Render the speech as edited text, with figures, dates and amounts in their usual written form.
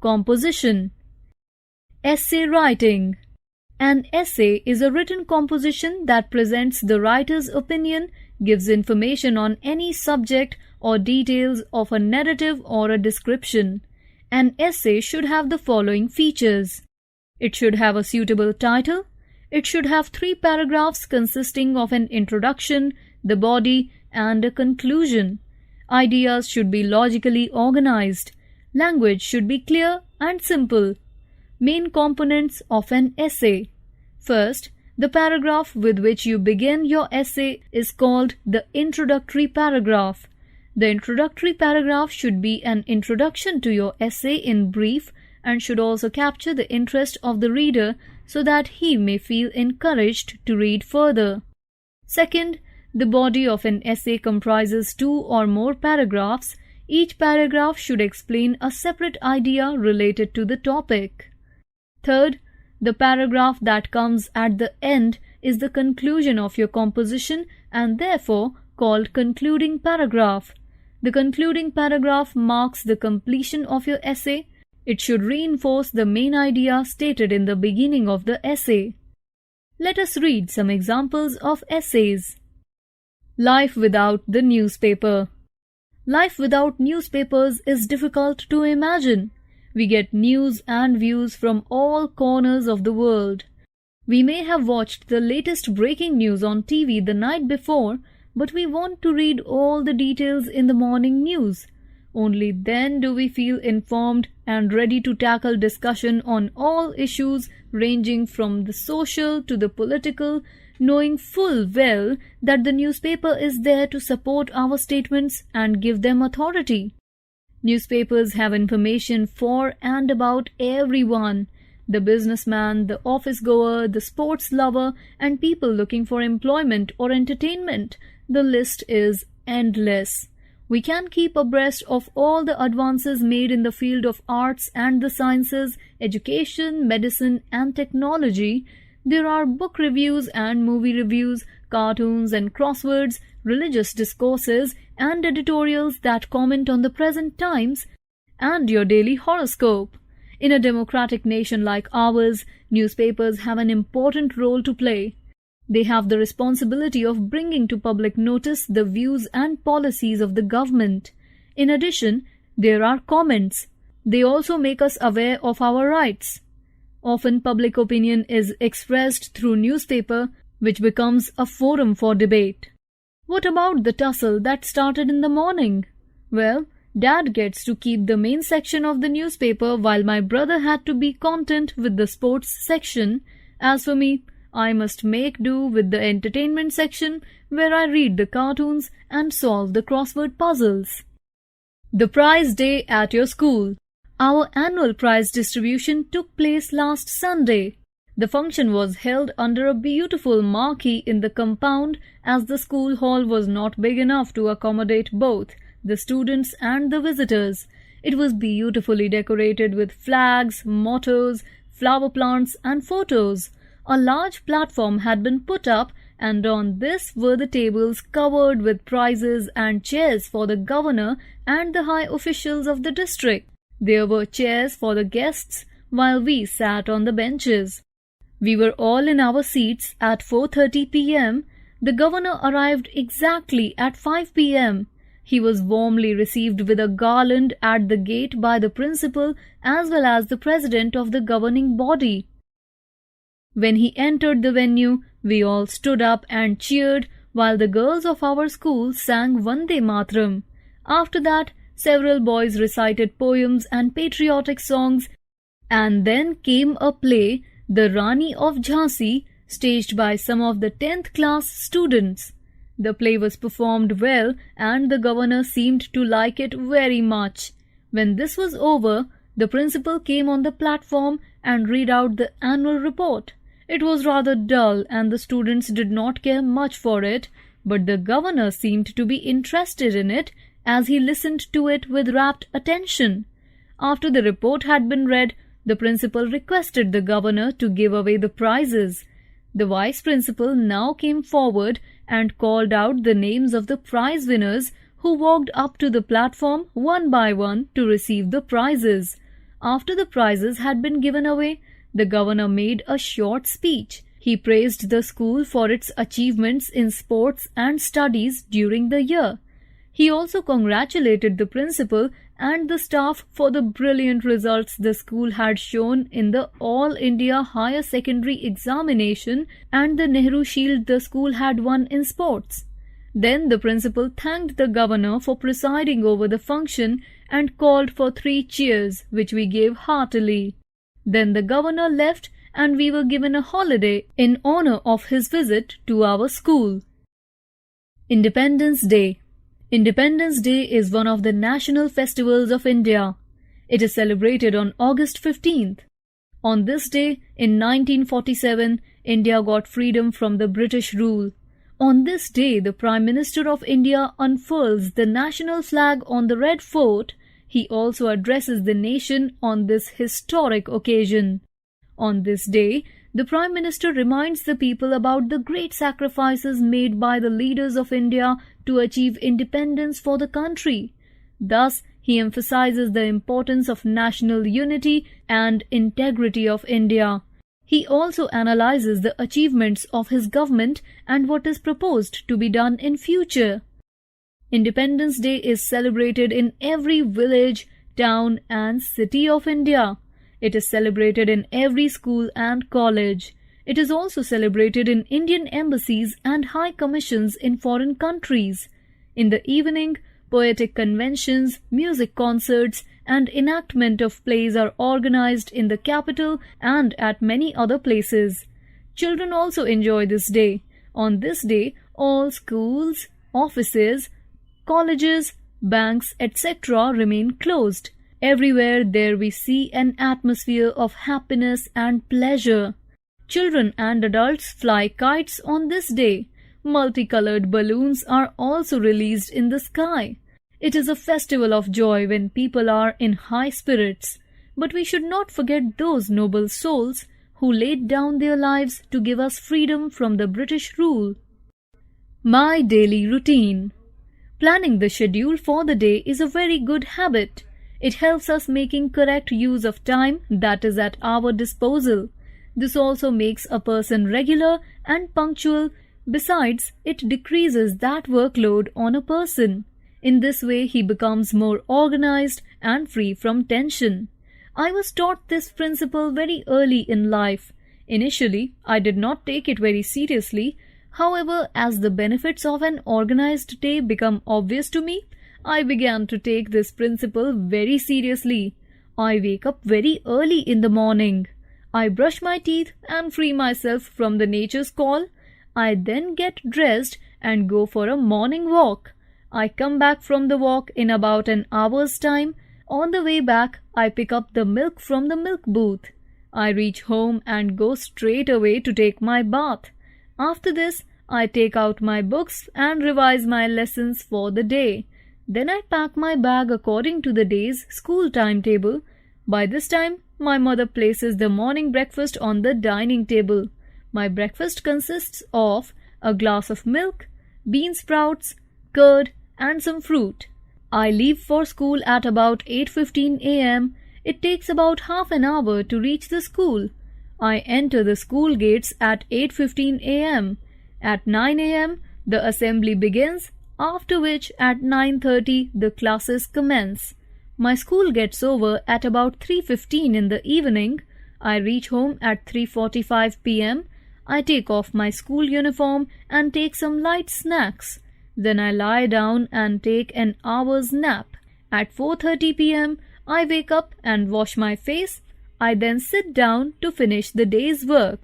Composition. Essay writing. An essay is a written composition that presents the writer's opinion, gives information on any subject or details of a narrative or a description. An essay should have the following features. It should have a suitable title. It should have 3 paragraphs consisting of an introduction, the body, and a conclusion. Ideas should be logically organized. Language should be clear and simple. Main components of an essay. First, the paragraph with which you begin your essay is called the introductory paragraph. The introductory paragraph should be an introduction to your essay in brief and should also capture the interest of the reader so that he may feel encouraged to read further. Second, the body of an essay comprises 2 or more paragraphs. Each paragraph should explain a separate idea related to the topic. Third, the paragraph that comes at the end is the conclusion of your composition and therefore called concluding paragraph. The concluding paragraph marks the completion of your essay. It should reinforce the main idea stated in the beginning of the essay. Let us read some examples of essays. Life without the newspaper. Life without newspapers is difficult to imagine. We get news and views from all corners of the world. We may have watched the latest breaking news on TV the night before, but we want to read all the details in the morning news. Only then do we feel informed and ready to tackle discussion on all issues ranging from the social to the political, knowing full well that the newspaper is there to support our statements and give them authority. Newspapers have information for and about everyone. The businessman, the office goer, the sports lover, and people looking for employment or entertainment. The list is endless. We can keep abreast of all the advances made in the field of arts and the sciences, education, medicine, and technology. There are book reviews and movie reviews, cartoons and crosswords, religious discourses, and editorials that comment on the present times, and your daily horoscope. In a democratic nation like ours, newspapers have an important role to play. They have the responsibility of bringing to public notice the views and policies of the government. In addition, there are comments. They also make us aware of our rights. Often public opinion is expressed through newspaper, which becomes a forum for debate. What about the tussle that started in the morning? Well, Dad gets to keep the main section of the newspaper while my brother had to be content with the sports section. As for me, I must make do with the entertainment section where I read the cartoons and solve the crossword puzzles. The prize day at your school. Our annual prize distribution took place last Sunday. The function was held under a beautiful marquee in the compound as the school hall was not big enough to accommodate both the students and the visitors. It was beautifully decorated with flags, mottos, flower plants, and photos. A large platform had been put up, and on this were the tables covered with prizes and chairs for the governor and the high officials of the district. There were chairs for the guests, while we sat on the benches. We were all in our seats at 4:30 p.m. The governor arrived exactly at 5 p.m. He was warmly received with a garland at the gate by the principal as well as the president of the governing body. When he entered the venue, we all stood up and cheered while the girls of our school sang Vande Mataram. After that, several boys recited poems and patriotic songs, and then came a play, The Rani of Jhansi, staged by some of the 10th class students. The play was performed well and the governor seemed to like it very much. When this was over, the principal came on the platform and read out the annual report. It was rather dull and the students did not care much for it, but the governor seemed to be interested in it as he listened to it with rapt attention. After the report had been read, the principal requested the governor to give away the prizes. The vice principal now came forward and called out the names of the prize winners who walked up to the platform one by one to receive the prizes. After the prizes had been given away, the governor made a short speech. He praised the school for its achievements in sports and studies during the year. He also congratulated the principal and the staff for the brilliant results the school had shown in the All India Higher Secondary Examination and the Nehru Shield the school had won in sports. Then the principal thanked the governor for presiding over the function and called for 3 cheers, which we gave heartily. Then the governor left and we were given a holiday in honor of his visit to our school. Independence Day. Independence Day is one of the national festivals of India. It is celebrated on August 15th. On this day, in 1947, India got freedom from the British rule. On this day, the Prime Minister of India unfurls the national flag on the Red Fort. He also addresses the nation on this historic occasion. On this day, the Prime Minister reminds the people about the great sacrifices made by the leaders of India to achieve independence for the country. Thus, he emphasizes the importance of national unity and integrity of India. He also analyzes the achievements of his government and what is proposed to be done in future. Independence Day is celebrated in every village, town and city of India. It is celebrated in every school and college. It is also celebrated in Indian embassies and high commissions in foreign countries. In the evening, poetic conventions, music concerts, and enactment of plays are organized in the capital and at many other places. Children also enjoy this day. On this day, all schools, offices, colleges, banks, etc. remain closed. Everywhere there we see an atmosphere of happiness and pleasure. Children and adults fly kites on this day. Multicolored balloons are also released in the sky. It is a festival of joy when people are in high spirits. But we should not forget those noble souls who laid down their lives to give us freedom from the British rule. My daily routine. Planning the schedule for the day is a very good habit. It helps us making correct use of time that is at our disposal. This also makes a person regular and punctual. Besides, it decreases that workload on a person. In this way, he becomes more organized and free from tension. I was taught this principle very early in life. Initially, I did not take it very seriously. However, as the benefits of an organized day become obvious to me, I began to take this principle very seriously. I wake up very early in the morning. I brush my teeth and free myself from the nature's call. I then get dressed and go for a morning walk. I come back from the walk in about an hour's time. On the way back, I pick up the milk from the milk booth. I reach home and go straight away to take my bath. After this, I take out my books and revise my lessons for the day. Then I pack my bag according to the day's school timetable. By this time, my mother places the morning breakfast on the dining table. My breakfast consists of a glass of milk, bean sprouts, curd, and some fruit. I leave for school at about 8:15 a.m. It takes about half an hour to reach the school. I enter the school gates at 8:15 a.m. At 9 a.m., the assembly begins, after which at 9:30 the classes commence. My school gets over at about 3:15 in the evening. I reach home at 3:45 p.m. I take off my school uniform and take some light snacks. Then I lie down and take an hour's nap. At 4:30 p.m., I wake up and wash my face. I then sit down to finish the day's work.